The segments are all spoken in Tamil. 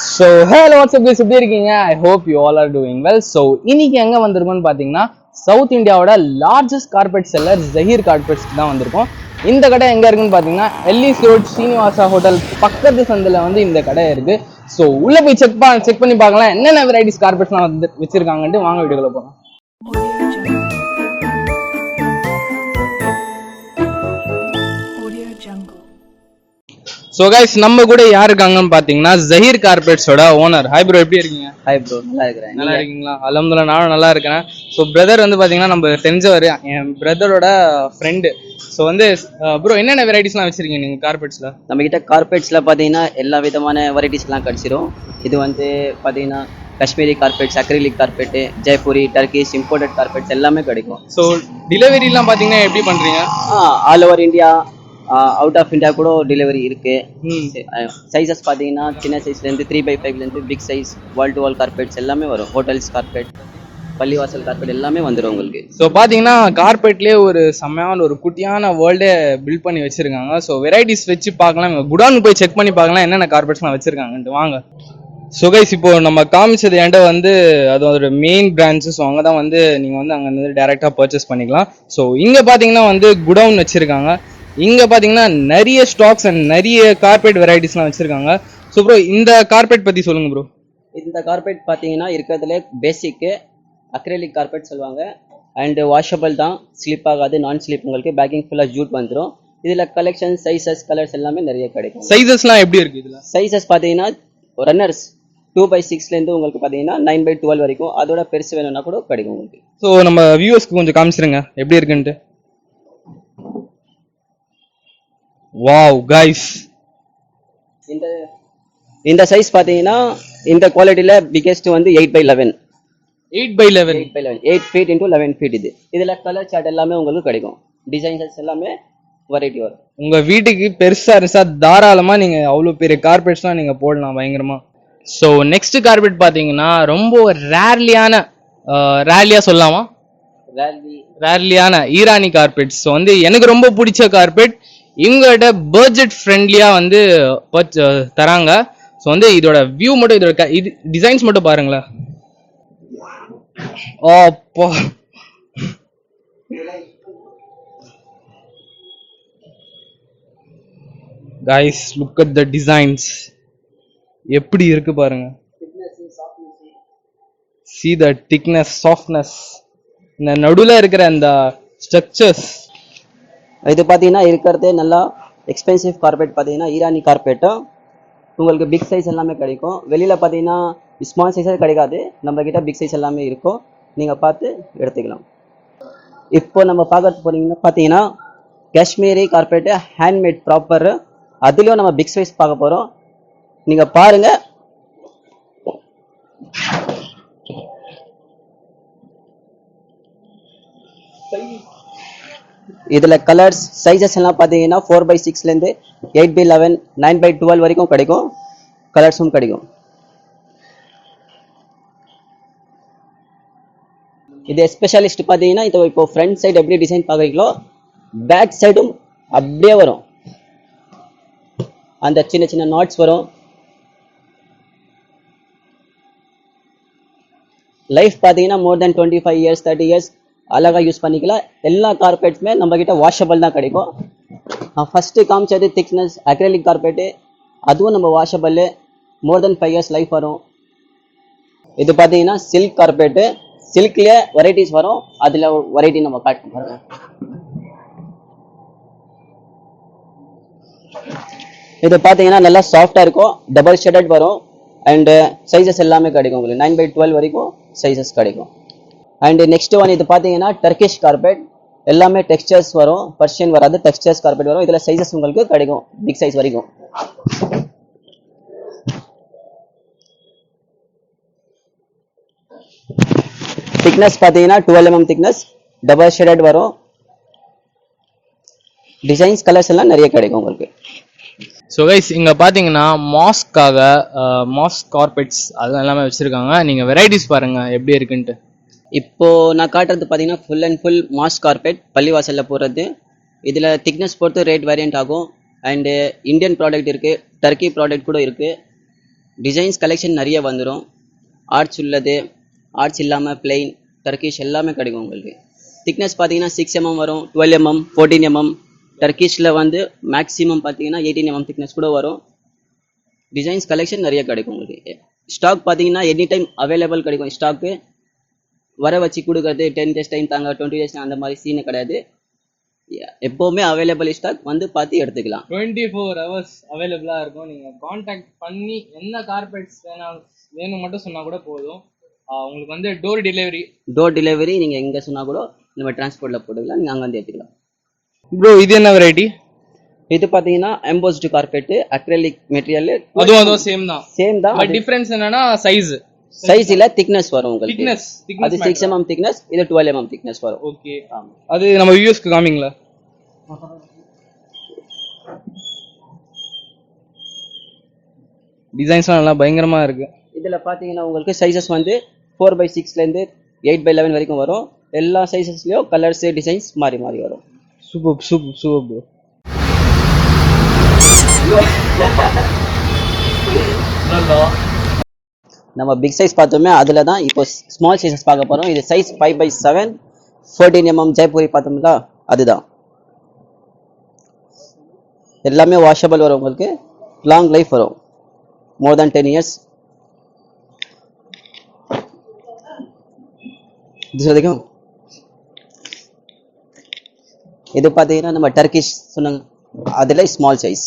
So hello, what's up guys, எப்படி இருக்கீங்க? I hope you all are doing well. So இன்னைக்கு எங்க வந்திருக்கோம்னு பாத்தீங்கன்னா சவுத் இந்தியாவோட லார்ஜஸ்ட் கார்பெட் செல்லர் ஜஹீர் கார்பெட்ஸ்க்கு தான் வந்திருக்கோம். இந்த கடை எங்க இருக்குன்னு பாத்தீங்கன்னா எல்லிஸ் ரோட் ஸ்ரீனிவாசா ஹோட்டல் பக்கத்து சந்தில வந்து இந்த கடை இருக்கு. ஸோ உள்ள போய் செக் பண்ணி பார்க்கலாம் என்னென்ன வெரைட்டிஸ் கார்பெட்ஸ்லாம் வந்து வச்சிருக்காங்கன்ட்டு. வாங்க வீடியோக்குள்ள போகலாம். ஸோ கைஸ் நம்ம கூட யார் இருக்காங்கன்னு பார்த்தீங்கன்னா ஜஹீர் கார்பெட்ஸோட ஓனர். ஹாய் ப்ரோ, எப்படி இருக்கீங்க? ஹாய் ப்ரோ, நல்லா இருக்கிறேன். நல்லா இருக்கீங்களா? அல்ஹம்துலில்லாஹ், நானும் நல்லா இருக்கிறேன். ஸோ பிரதர் வந்து பார்த்தீங்கன்னா நம்ம தெரிஞ்சவர், என் பிரதரோட ஃப்ரெண்டு. ஸோ வந்து ப்ரோ என்னென்ன வெரைட்டிஸ்லாம் வச்சிருக்கீங்க நீங்கள் கார்பெட்ஸில்? நம்ம கிட்ட கார்பெட்ஸில் பார்த்தீங்கன்னா எல்லா விதமான வெரைட்டிஸ்லாம் கிடச்சிரும். இது வந்து பார்த்தீங்கன்னா Kashmiri carpets, acrylic carpet, Jaipuri, Turkish, imported carpets எல்லாமே கிடைக்கும். ஸோ டெலிவரிலாம் பார்த்தீங்கன்னா எப்படி பண்ணுறீங்க? All over India, out of India கூட டெலிவரி இருக்கு. சைஸஸ் பார்த்தீங்கன்னா சின்ன சைஸ்லேருந்து 3x5லேருந்து big size wall to wall carpets எல்லாமே வரும். ஹோட்டல்ஸ் கார்பெட், பள்ளிவாசல் கார்பெட் எல்லாமே வந்துடும் உங்களுக்கு. ஸோ பார்த்தீங்கன்னா கார்பெட்லேயே ஒரு செம்மையான ஒரு குட்டியான வேர்ல்டே பில்ட் பண்ணி வச்சிருக்காங்க. ஸோ வெரைட்டிஸ் வச்சு பார்க்கலாம், குடோன் போய் செக் பண்ணி பார்க்கலாம் என்னென்ன கார்பெட்ஸ்லாம் வச்சிருக்காங்கன்ட்டு. வாங்க. ஸோ கைஸ் இப்போ நம்ம காமிச்சது என்கிட்ட வந்து அதோட மெயின் பிரான்ச்சு. ஸோ அங்கே தான் வந்து நீங்கள் வந்து அங்கே வந்து டேரெக்டாக பர்ச்சேஸ் பண்ணிக்கலாம். ஸோ இங்கே பார்த்தீங்கன்னா வந்து குடவுன் வச்சுருக்காங்க. இங்கே பார்த்தீங்கன்னா நிறைய ஸ்டாக்ஸ் அண்ட் நிறைய கார்பெட் வெரைட்டிஸ்லாம் வச்சுருக்காங்க. ஸோ ப்ரோ இந்த கார்பெட் பற்றி சொல்லுங்கள் ப்ரோ. இந்த கார்பெட் பார்த்தீங்கன்னா இருக்கிறதுல பேசிக்கு அக்ரிலிக் கார்பெட் சொல்லுவாங்க. அண்டு வாஷபிள் தான், ஸ்லிப் ஆகாது, நான் ஸ்லிப். உங்களுக்கு பேக்கிங் ஃபுல்லாக ஜூட் வந்துடும். இதில் கலெக்ஷன், சைஸஸ், கலர்ஸ் எல்லாமே நிறைய கிடைக்கும். சைஸஸ்லாம் எப்படி இருக்குது இதில்? சைஸஸ் பார்த்தீங்கன்னா ரன்னர்ஸ் 2x6லேருந்து உங்களுக்கு பார்த்தீங்கன்னா 9x12 வரைக்கும். அதோட பெருசு வேணும்னா கூட கிடைக்கும் உங்களுக்கு. ஸோ நம்ம வியூவர்ஸ்க்கு கொஞ்சம் காமிச்சிருங்க எப்படி இருக்குன்ட்டு. வாவ் கைஸ், இந்த சைஸ் பார்த்தீங்கன்னா இந்த குவாலிட்டியில் பிகெஸ்ட் வந்து 8x11. 8x11 8 feet into 11 feet. இதில் கலர் சார்ட் எல்லாமே உங்களுக்கு கிடைக்கும். டிசைன்ஸ் எல்லாமே வெரைட்டி வரும். உங்க வீட்டுக்கு பெருசா இருந்துச்சா தாராளமா நீங்க அவ்வளவு பெரிய கார்பெட்ஸ்லாம் நீங்க போடலாம் பயங்கரமா. ஸோ நெக்ஸ்ட் கார்பெட் பாத்தீங்கன்னா ரொம்ப ரேர்லியா சொல்லலாமா, ரேர்லியான ஈரானி கார்பெட்ஸ். ஸோ வந்து எனக்கு ரொம்ப பிடிச்ச கார்பெட். இவங்ககிட்ட பட்ஜெட் ஃப்ரெண்ட்லியா வந்து தராங்க. ஸோ வந்து இதோட வியூ மட்டும், இதோட டிசைன்ஸ் மட்டும் பாருங்களேன். அப்பா, guys look at the designs, எப்படி இருக்கு பாருங்க. see the thickness, softness, இந்த நடுவுல இருக்கிற அந்த ஸ்ட்ரக்சர்ஸ். இது பார்த்தீங்கன்னா இருக்கிறதே நல்லா எக்ஸ்பென்சிவ் கார்பெட். பார்த்தீங்கன்னா ஈரானி கார்பெட்டு உங்களுக்கு பிக் சைஸ் எல்லாமே கிடைக்கும். வெளியில் பார்த்தீங்கன்னா ஸ்மால் சைஸே கிடைக்காது, நம்மக்கிட்ட பிக் சைஸ் எல்லாமே இருக்கும். நீங்கள் பார்த்து எடுத்துக்கலாம். இப்போ நம்ம பார்க்கறது போனீங்கன்னா பார்த்தீங்கன்னா காஷ்மீரி கார்பெட்டு, ஹேண்ட்மேட் ப்ராப்பர். அதுலேயும் நம்ம பிக் சைஸ் பார்க்க போகிறோம். நீங்கள் பாருங்கள். இதில் கலர்ஸ், சைஸஸ் எல்லாம் பார்த்தீங்கன்னா 4x6லேருந்து 8x11, 9x12 வரைக்கும் கிடைக்கும். கலர்ஸும் கிடைக்கும். இது ஸ்பெஷலிஸ்ட் பார்த்தீங்கன்னா இது இப்போ ஃப்ரண்ட் சைடு எப்படி டிசைன் பார்க்குறீங்களோ பேக் சைடும் அப்படியே வரும். அந்த சின்ன சின்ன நாட்ஸ் வரும். லைஃப் பார்த்தீங்கன்னா மோர் தென் 25 years 30 years அழகாக யூஸ் பண்ணிக்கலாம். எல்லா கார்பெட்ஸுமே நம்மக்கிட்ட வாஷபிள் தான் கிடைக்கும். ஃபஸ்ட்டு காமிச்சது திக்னஸ் அக்ரிலிக் கார்பெட்டு, அதுவும் நம்ம வாஷபிள். மோர் தென் 5 years லைஃப் வரும். இது பார்த்தீங்கன்னா சில்க் கார்பெட்டு. சில்க்லேயே வெரைட்டிஸ் வரும். அதில் வெரைட்டி நம்ம காட்ட பாருங்க. இது பார்த்தீங்கன்னா நல்லா சாஃப்டாக இருக்கும், டபுள் ஷேடட் வரும். அண்டு சைஸஸ் எல்லாமே கிடைக்கும் உங்களுக்கு. 9x12 வரைக்கும் சைஸஸ் கிடைக்கும். அண்ட் நெக்ஸ்ட் ஒன் இது பார்த்தீங்கன்னா டர்க்கிஷ் கார்பெட். எல்லாமே டெக்ஸ்டர்ஸ் வரும், பர்ஷியன் வராது, டெக்ஸ்டர்ஸ் கார்பெட் வரும். இதில் சைஸஸ் உங்களுக்கு கிடைக்கும் பிக் சைஸ் வரைக்கும். திக்னஸ் பார்த்தீங்கன்னா 12 mm திக்னஸ், டபுள் ஷேடட் வரும். டிசைன்ஸ், கலர்ஸ் எல்லாம் நிறைய கிடைக்கும் உங்களுக்கு. ஸோ கைஸ் இங்கே பார்த்தீங்கன்னா மாஸ்க் கார்பெட்ஸ் அது எல்லாமே வச்சுருக்காங்க. நீங்கள் வெரைட்டிஸ் பாருங்கள் எப்படி இருக்குன்ட்டு. இப்போ நான் காட்டுறது பார்த்தீங்கன்னா full and full mosque carpet, பள்ளிவாசலில் போடுறது. இதில் திக்னஸ் பொறுத்து ரேட் வேரியன்ட் ஆகும். அண்டு இந்தியன் ப்ராடக்ட் இருக்குது, டர்க்கி ப்ராடக்ட் கூட இருக்குது. டிசைன்ஸ் கலெக்ஷன் நிறைய வந்துடும். ஆர்ட்ஸ் உள்ளது, ஆர்ட்ஸ் இல்லாமல் பிளெயின் டர்க்கிஷ் எல்லாமே கிடைக்கும் உங்களுக்கு. திக்னஸ் பார்த்தீங்கன்னா 6 mm வரும், 12 mm, 14 mm. டர்க்கிஷில் வந்து மேக்ஸிமம் பார்த்தீங்கன்னா 18 mm திக்னஸ் கூட வரும். டிசைன்ஸ் கலெக்ஷன் நிறைய கிடைக்கும் உங்களுக்கு. ஸ்டாக் பார்த்தீங்கன்னா எனி டைம் அவைலபிள் கிடைக்கும். ஸ்டாக்கு வர வச்சு கொடுக்குறது 10 days டைம் தாங்க, 20 days அந்த மாதிரி சீனு கிடையாது. எப்போவுமே அவைலபிள் ஸ்டாக் வந்து பார்த்து எடுத்துக்கலாம். 24 hours அவைலபிளாக இருக்கும். நீங்கள் காண்டாக்ட் பண்ணி என்ன கார்பெட்ஸ் வேணும் மட்டும் சொன்னால் கூட போதும். உங்களுக்கு வந்து டோர் டெலிவரி நீங்கள் எங்கே சொன்னால் கூட நம்ம டிரான்ஸ்போர்ட்டில் போட்டுக்கலாம், நீங்கள் அங்கே வந்து எடுத்துக்கலாம். ப்ரோ இது என்ன வெரைட்டி? இது பார்த்தீங்கன்னா எம்போஸ்டு கார்பெட்டு, அக்ரலிக் மெட்டீரியல். அதுவும் சேம் தான். பட் டிஃபரன்ஸ் என்னன்னா சைஸ் இல்ல திக்னஸ் வரும் உங்களுக்கு. அது 6 mm திக்னஸ், இது 12 mm திக்னஸ் வரும். ஓகே, அது நம்ம வியூஸ்க்கு காமிங்களா? டிசைன்ஸ்லாம் நல்லா பயங்கரமா இருக்கு. இதுல பாத்தீங்கன்னா உங்களுக்கு சைஸஸ் வந்து 4/6ல இருந்து 8/11 வரைக்கும் வரும். எல்லா சைஸஸ்லயும் கலர்ஸ் டிசைன்ஸ் மாறி மாறி வரும். Super bro. நம்ம பிக் சைஸ் பார்த்தோமே, அதில் தான் இப்போ ஸ்மால் சைஸஸ் பார்க்க போகிறோம். இது சைஸ் 5/7 14 mm ஜெய்ப்பூரி பார்த்தோம்ல, அதுதான். எல்லாமே வாஷபிள் வரும் உங்களுக்கு, லாங் லைஃப் வரும், மோர் தேன் 10 years. இது பார்த்தீங்கன்னா நம்ம டர்க்கிஷ் சொன்னாங்க, அதில் ஸ்மால் சைஸ்.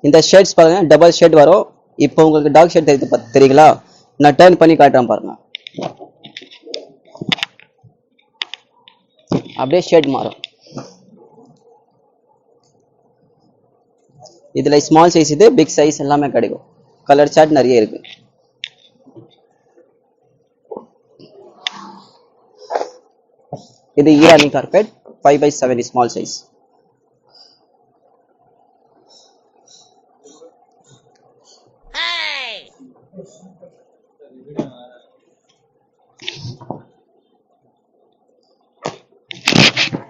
இந்த ஷேட்ஸ் பாருங்க, டபுள் ஷேட் வரும். இப்போ உங்களுக்கு டார்க் ஷேட் தெரியுங்களா? நான் டர்ன் பண்ணி காட்டுறேன் பாருங்க, அப்படியே ஷேட் மாறும். இதுல ஸ்மால் சைஸ், இது பிக் சைஸ் எல்லாமே கிடைக்கும். கலர் சார்ட் நிறைய இருக்கு. இது ஈரானி கார்பெட் 5/7 ஸ்மால் சைஸ்.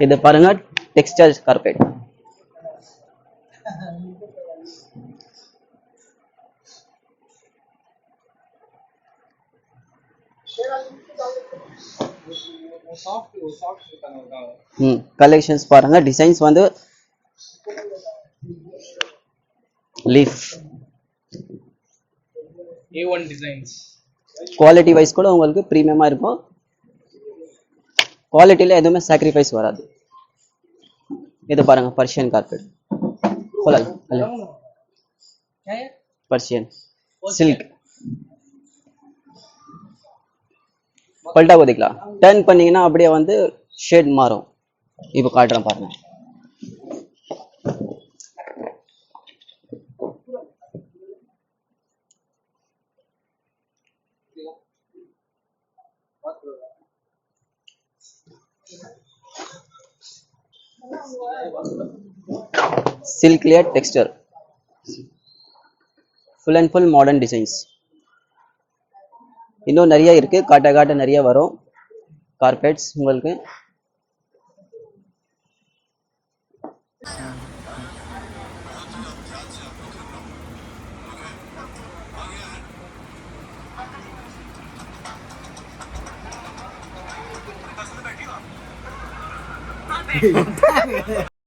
இது பாருங்க டெக்ஸ்டைல் கார்பெட். கலெக்ஷன்ஸ் பாருங்க, டிசைன்ஸ் வந்து leaf A1 designs. Quality wise கூட உங்களுக்கு பிரீமியமா இருக்கும். குவாலிட்டியில எதுவுமே சாக்ரிஃபைஸ் வராது. இது பாருங்க पर्शियन கார்பெட், पर्शियन सिल्क. पलटा को दिखला, टर्न பண்ணீங்கன்னா அப்படியே வந்து ஷேட் மாறும். இப்போ காட்டுறேன் பாருங்க. Silk layer texture, full and full modern designs. இன்னும் நிறைய இருக்கு, காட்ட நிறைய வரும் கார்பெட்ஸ் உங்களுக்கு.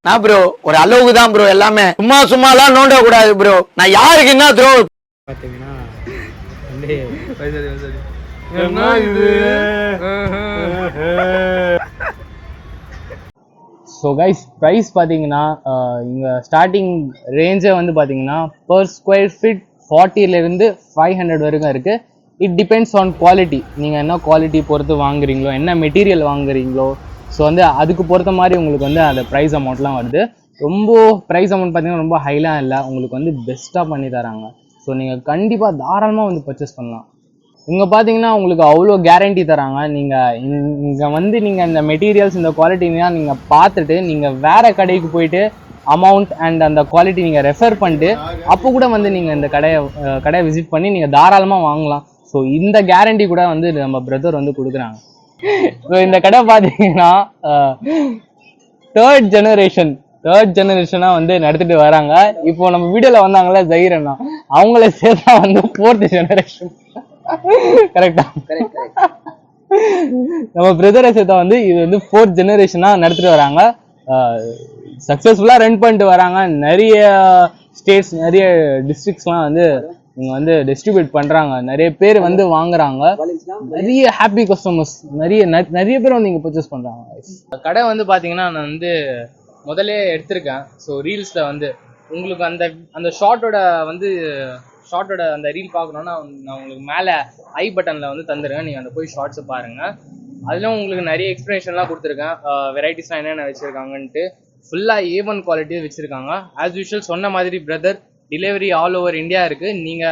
நான் ப்ரோ ஒரு அளவுக்கு தான் ப்ரோ, எல்லாமே சும்மாலாம் நோண்ட கூடாது ப்ரோ. நான் யாருக்கு என்ன த்ரோ பாத்தீங்கன்னா ஸோ கைஸ் ப்ரைஸ் பார்த்தீங்கன்னா இங்கே ஸ்டார்டிங் ரேஞ்சே வந்து பார்த்தீங்கன்னா பர் ஸ்கொயர் ஃபீட் 40லேருந்து 500 வரைக்கும் இருக்குது. It depends on quality. நீங்கள் என்ன குவாலிட்டி பொறுத்து வாங்குறீங்களோ, என்ன மெட்டீரியல் வாங்குறீங்களோ, ஸோ வந்து அதுக்கு பொறுத்த மாதிரி உங்களுக்கு வந்து அந்த ப்ரைஸ் அமௌண்ட்லாம் வருது. ரொம்ப ப்ரைஸ் அமௌண்ட் பார்த்தீங்கன்னா ரொம்ப ஹைலாம் இல்லை, உங்களுக்கு வந்து பெஸ்ட்டாக பண்ணி தராங்க. ஸோ நீங்கள் கண்டிப்பாக தாராளமாக வந்து பர்ச்சேஸ் பண்ணலாம். இங்கே பார்த்தீங்கன்னா உங்களுக்கு அவ்வளோ கேரண்டி தராங்க. நீங்கள் இங்கே வந்து நீங்கள் இந்த மெட்டீரியல்ஸ் இந்த குவாலிட்டிலாம் நீங்கள் பார்த்துட்டு நீங்கள் வேறு கடைக்கு போயிட்டு அமௌண்ட் அண்ட் அந்த குவாலிட்டி நீங்கள் ரெஃபர் பண்ணிட்டு அப்போ கூட வந்து நீங்கள் இந்த கடையை விசிட் பண்ணி நீங்கள் தாராளமாக வாங்கலாம். ஸோ இந்த கேரண்டி கூட வந்து நம்ம பிரதர் வந்து கொடுக்குறாங்க. ஸோ இந்த கடை பார்த்தீங்கன்னா தேர்ட் ஜெனரேஷனா வந்து நடத்திட்டு வராங்க. இப்போ நம்ம வீடியோல வந்தாங்கல்ல ஜஹீர் அண்ணா, அவங்கள சேர்த்தா வந்து 4th ஜெனரேஷன். கரெக்டா? நம்ம பிரதரை சேர்த்தா வந்து இது வந்து 4th ஜெனரேஷனா நடத்திட்டு வராங்க. சக்சஸ்ஃபுல்லா ரன் பண்ணிட்டு வராங்க. நிறைய ஸ்டேட்ஸ், நிறைய டிஸ்ட்ரிக்ட்ஸ்லாம் வந்து இவங்க வந்து டிஸ்ட்ரிபியூட் பண்றாங்க. நிறைய பேர் வந்து வாங்குறாங்க. நிறைய ஹாப்பி கஸ்டமர்ஸ், நிறைய பேர் வந்து இங்க பர்ச்சேஸ் பண்றாங்க. கடை வந்து பாத்தீங்கன்னா நான் வந்து முதல்ல எடுத்திருக்கேன். ஸோ ரீல்ஸ்ல வந்து உங்களுக்கு அந்த ஷார்ட்டோட அந்த ரீல் பார்க்கணும்னா நான் உங்களுக்கு மேலே ஐ பட்டன்ல வந்து தந்துருக்கேன். நீங்க அந்த போய் ஷார்ட்ஸை பாருங்க. அதுல உங்களுக்கு நிறைய எக்ஸ்பிளனேஷன்லாம் கொடுத்துருக்கேன். வெரைட்டிஸ்லாம் என்னென்ன வச்சிருக்காங்கன்ட்டு ஃபுல்லா A1 குவாலிட்டியே வச்சிருக்காங்க. ஆஸ் யூஷுவல் சொன்ன மாதிரி brother delivery all over India இருக்கு. நீங்க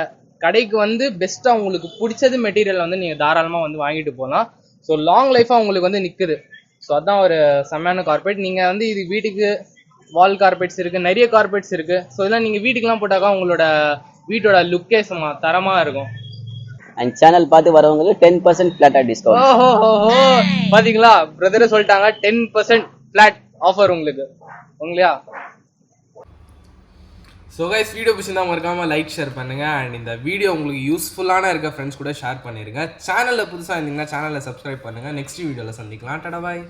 கடைக்கு வந்து பெஸ்ட்டா உங்களுக்கு பிடிச்சது மெட்டீரியல் வந்து நீங்க தாராளமா வந்து வாங்கிட்டு போகலாம். ஸோ லாங் லைஃபா உங்களுக்கு வந்து நிக்குது. ஸோ அதான் ஒரு செம்மையான கார்பெட். நீங்க வந்து இது வீட்டுக்கு வால் கார்பெட்ஸ் இருக்கு, நிறைய கார்பெட்ஸ் இருக்கு. ஸோ இதெல்லாம் நீங்க வீட்டுக்குலாம் போட்டாக்கா உங்களோட வீட்டோட லுக்கே தரமா இருக்கும். அண்ட் சேனல் பார்த்து வரவங்களுக்கு 10% ஃபிளாட்டா டிஸ்கவுண்ட். ஓஹோ, பாத்தீங்களா பிரதரே சொல்லிட்டாங்க 10% ஃபிளாட் ஆஃபர் உங்களுக்கு. உங்களையா? ஸோ கைஸ், வீடியோ பிடிச்சிருந்தா மறக்காம லைக் ஷேர் பண்ணுங்க. அண்ட் இந்த வீடியோ உங்களுக்கு யூஸ்ஃபுல்லான இருக்க ஃப்ரெண்ட்ஸ் கூட ஷேர் பண்ணிருங்க. சேனல்ல புதுசாக இருந்தீங்கன்னா சேனலை சப்ஸ்கிரைப் பண்ணுங்க. நெக்ஸ்ட் வீடியோவில் சந்திக்கலாம். டாடா பாய்.